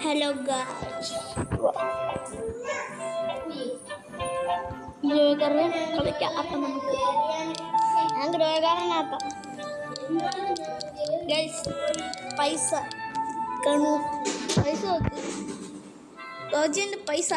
Hello guys, ഗ്രഹകാരൻ കളിക്കാം. അപ്പം നമുക്ക് ഞാൻ ഗ്രഹകാരനാക്കാം ഗൈസ്. പൈസ കണു, പൈസ നോക്ക്, റോജിൻ്റെ പൈസ.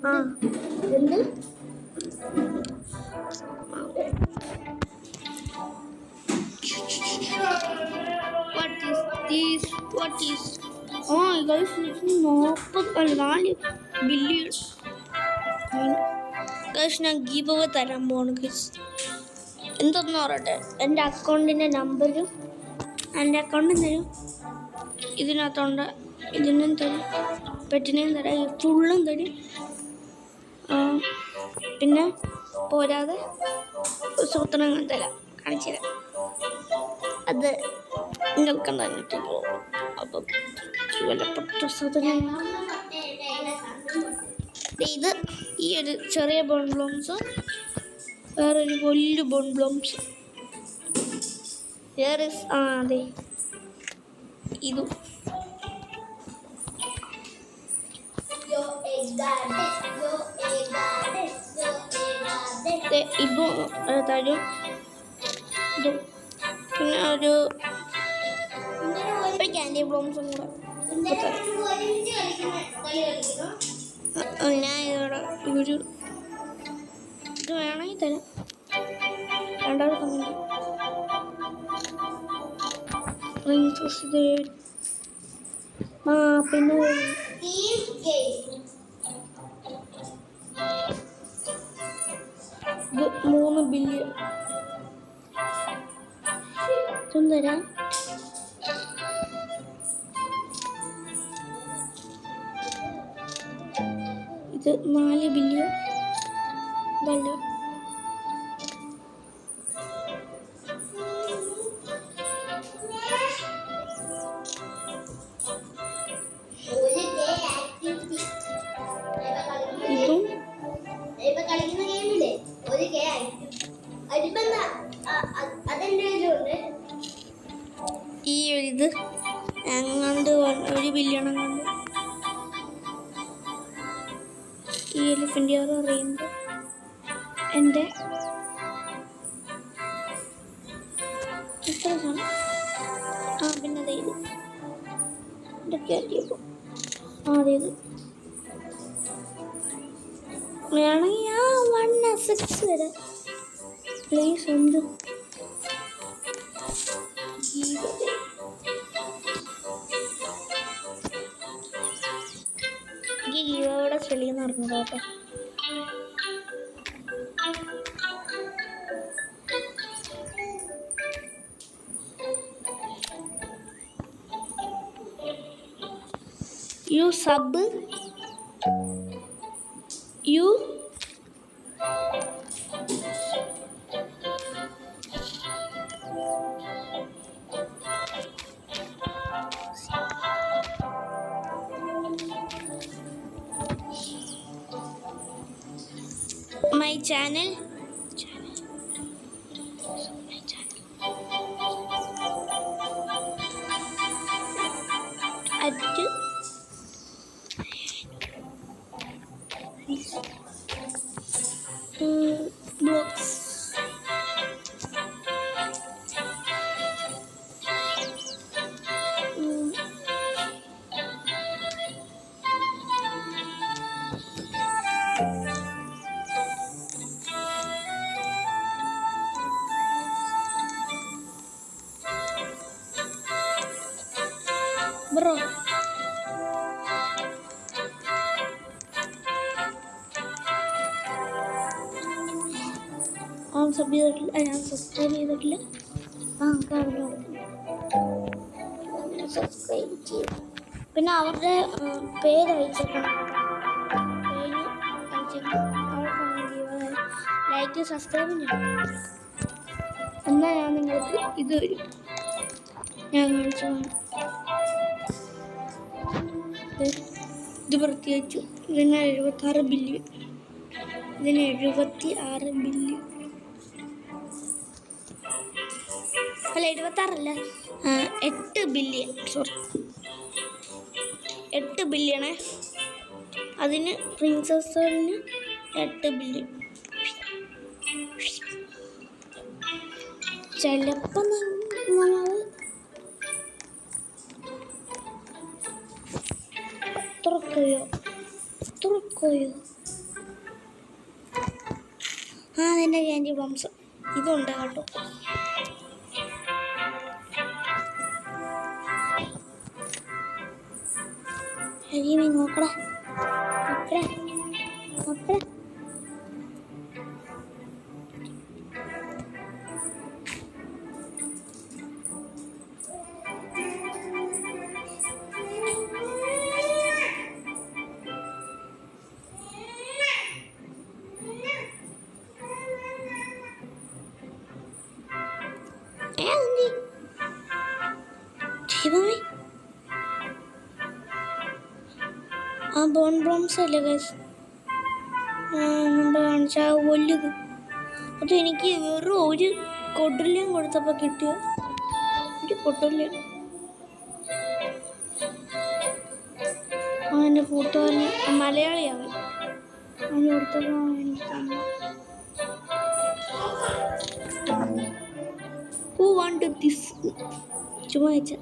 ആ എന്ത് what is oh guys, 4 billion guys. ഞാൻ ഗീവ് അവേ തരാൻ പോവാണ് ഗൈസ്. എന്തൊന്നും പറയട്ടെ, എൻ്റെ അക്കൗണ്ടിൻ്റെ നമ്പരും എൻ്റെ അക്കൗണ്ടും തരും, ഇതിനകത്തുണ്ട്, ഇതിനും തരും, പെറ്റിനെയും തരാം, ഫുള്ളും തരും. പിന്നെ പോരാതെ സൂത്രങ്ങൾ തരാം, കാണിച്ചു തരാം. അത് നിങ്ങൾക്ക് തന്നിട്ട് പോകും. അപ്പം വിലപ്പെട്ട സാധനങ്ങൾ ഇത്, ഈ ഒരു ചെറിയ ബോൺ ബ്ലോംസും വേറൊരു വലിയ ബോൺ ബ്ലോംസും വേറെ. അതെ, ഇതും ഇതും തരും. ഇതും പിന്നെ ഒരു ക്യാൻഡി ബ്ലോംസും കൂടെ ഞാൻ ഇവിടെ ഒരു ഇത് വേണമെങ്കിൽ തരാം. രണ്ടാമത് കമ്മിങ് പിന്നെ ഇത് 3 ബില്യൺ ഇതും തരാം. ഇത് 4 ബില്യൺ. ഇതല്ല, ഇതും ഈ ഒരു ഇത് എങ്ങാണ്ട് 1 ബില്യൺ എങ്ങാണ്ട്. ഈ എലിഫൻ്റ് ഇയർ റെയിൻബോ എൻ്റെ ഇത്ര സാധനം. പിന്നെ അതെ ഇത് ഇതൊക്കെ ആക്കിയപ്പോൾ അതെ വേണമെങ്കിൽ 1/6 വരെ പ്ലീസ്. എന്ത് ജീവോടെ ചെളിയെന്ന് പറഞ്ഞത് കേട്ടോ. You sub you my channel at blocks. Bro, ഞാൻ സബ്സ്ക്രൈബ് ചെയ്തിട്ടില്ല. സബ്സ്ക്രൈബ് ചെയ്തു. പിന്നെ അവരുടെ പേര് അയച്ചേക്കണം, ലൈക്ക് സബ്സ്ക്രൈബ് ചെയ്യണം. എന്നാൽ ഞാൻ നിങ്ങൾക്ക് ഇത് വരും, ഞാൻ കാണിച്ചു. ഇത് പ്രത്യേകിച്ചു ഇതിന് 76 ബില്യൺ. ഇതിന് 76 ബില്യൺ. അല്ല 76 അല്ല, 8 ബില്യൺ. സോറി, 8 ബില്യണേ. അതിന് പ്രിൻസസ്സിന് 8 ബില്യൺ. ചിലപ്പോൾ നമ്മൾ തുറക്കുകയോ അതിൻ്റെ ക്യാൻഡി ബോംസ് ഇതുണ്ട് കേട്ടോ. അരിമീൻ നോക്കടാ. ആ ബോൺ ബ്രോംസ് അല്ലേ ഗൈസ് മുമ്പ് കാണിച്ച വലുത്. അത് എനിക്ക് വെറും ഒരു കൊട്ടല്യം കൊടുത്തപ്പോൾ കിട്ടിയ ഒരു കൊട്ടല്യം. അവൻ്റെ കൂട്ടുകാരന് മലയാളിയാവൻ അവന് കൊടുത്തപ്പോൾ എനിക്ക് തന്നു. Who wanted this? ചുമ്മാ വെച്ച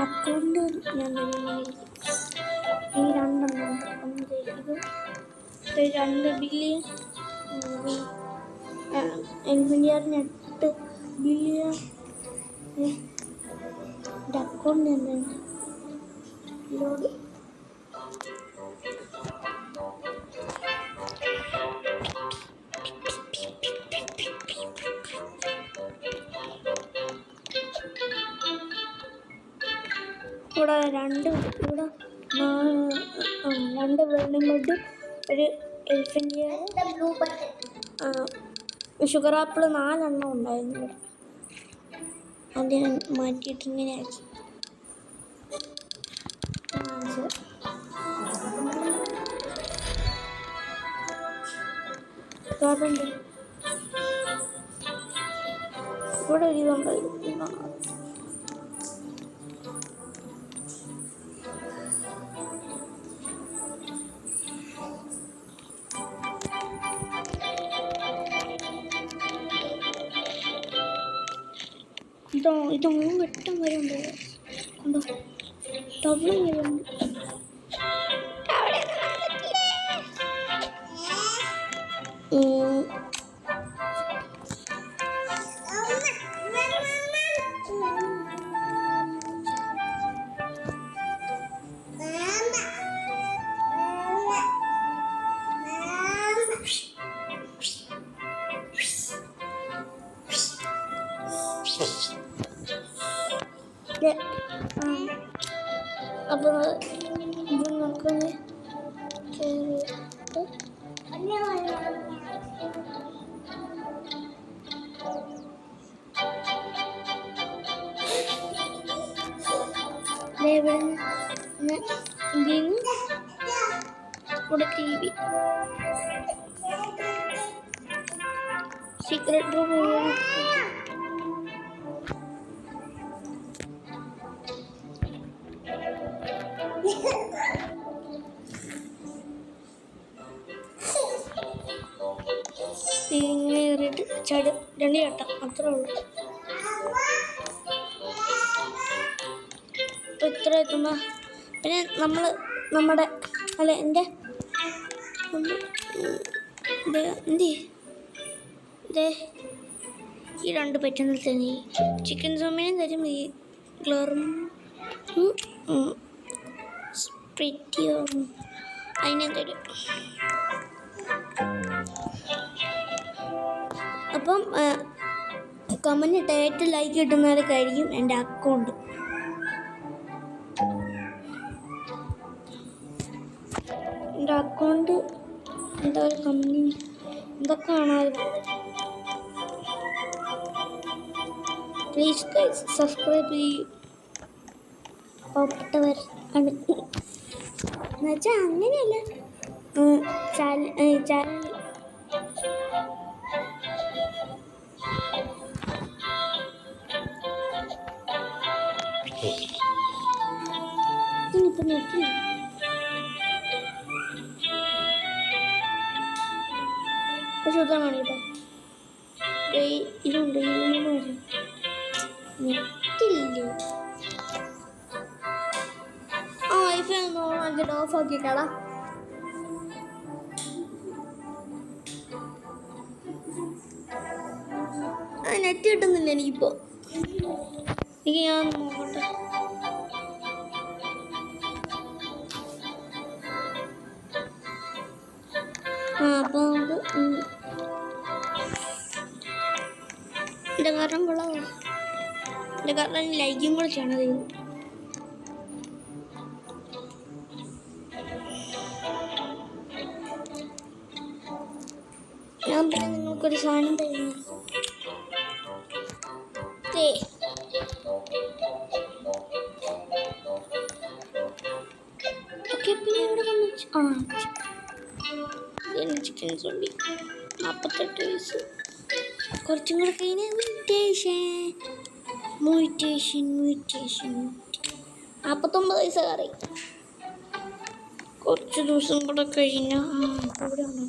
അക്കൗണ്ട് ഞാൻ ഈ 2 ബില്യൺ എൻജിനിയറിന് 8 ബില്യൺ. അക്കൗണ്ട് എന്താണ് ലോഡ്. ഇവിടെ 2 വെള്ളിംഗ് ബെഡ്, ഒരു എലിഫൻ്റ്, ഷുഗർ ആപ്പിൾ 4 എണ്ണം ഉണ്ടായിരുന്നു. അത് ഞാൻ മാറ്റിയിട്ട് ഇങ്ങനെ ആക്കി. ഇവിടെ ഒരു ഇതുണ്ടായിരുന്നു. ഇത് 3 വട്ടം വരെ ഉണ്ട്. കണ്ടോ, ഡബിൾ വരുന്നുണ്ട്. അപ്പോൾ ഇത് നമുക്കൊന്ന് കയറിയിട്ട് ഇവിടെ ഇവിടെ TV സീക്രട്ട് റൂം. ഇങ്ങനെ കയറിയിട്ട് 2 ചട്ടം അത്രേ ഉള്ളൂ. അപ്പോൾ ഇത്ര എത്തുമ്പോൾ പിന്നെ നമ്മുടെ അല്ല എൻ്റെ ഈ 2 പറ്റുന്ന തന്നെ ചിക്കൻ സോമിനും തരും, ഈ ഗ്ലോറും സ്പ്രിറ്റിയും അതിനെ തരും. അപ്പം കമൻറ്റ് ഇട്ട് ലൈക്ക് കിട്ടുന്നവരെ കഴിയും എൻ്റെ അക്കൗണ്ട്. എൻ്റെ അക്കൗണ്ട് എന്താ ഒരു കമ്പനി എന്തൊക്കെ കാണാതെ പ്ലീസ് ഗൈസ് സബ്സ്ക്രൈബ് ചെയ്യൂ. പാവപ്പെട്ടവർ ആണ് എന്നുവെച്ചാൽ അങ്ങനെയല്ല. ചാനൽ ഇനിയിപ്പോൾ നോക്കില്ല. സുഖം വേണിട്ടോ ഇതുണ്ട് നെറ്റില്ലേ. ആ വൈഫൈ ഒന്ന് ഓൺ ആക്കിയിട്ട് ഓഫ് ആക്കിയിട്ടാടാ. നെറ്റ് കിട്ടുന്നില്ല എനിക്കിപ്പോൾ. എനിക്ക് ഞാൻ നോക്കട്ടെ. അപ്പോൾ നമുക്ക് എൻ്റെ കാരണം കൊള്ളാമോ? എൻ്റെ കാരണം ലൈക്കും കൂടെ ചെയ്യണത്. ഞാൻ പിന്നെ നിങ്ങൾക്കൊരു സാധനം തരുന്നു. ഓക്കെ പിന്നെ ഇവിടെ ചിക്കൻ സോമ്പി 48 വയസ്സ്. കുറച്ചും കൂടെ കഴിഞ്ഞാൽ മ്യൂട്ടേഷൻ 49 വയസ്സുകാരി. കുറച്ച് ദിവസം കൂടെ കഴിഞ്ഞാൽ ഇവിടെ ഉണ്ടോ.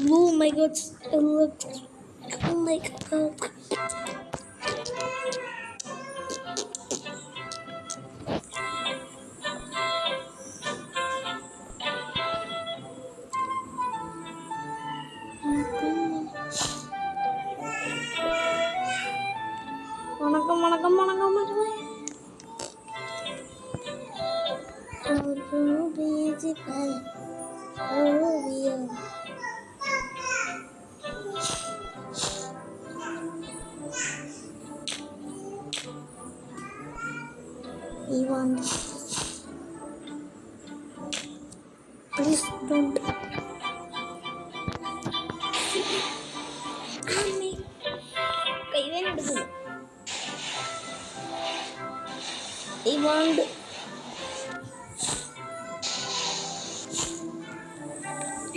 Oh my god. Oh my god. வணக்கம் Ivan, please don't. Ivan,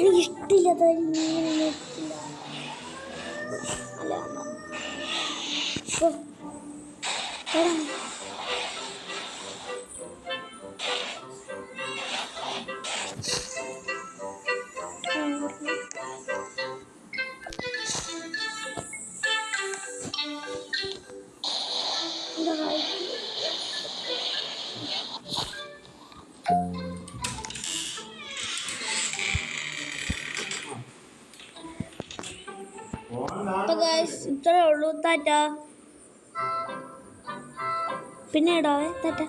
എനിക്ക് ഇഷ്ടമില്ലാത്ത അപ്പോൾ ഗൈസ് ഇത്രയേ ഉള്ളൂ. ടാറ്റ. പിന്നെ ഇടാവേ. ടാറ്റ.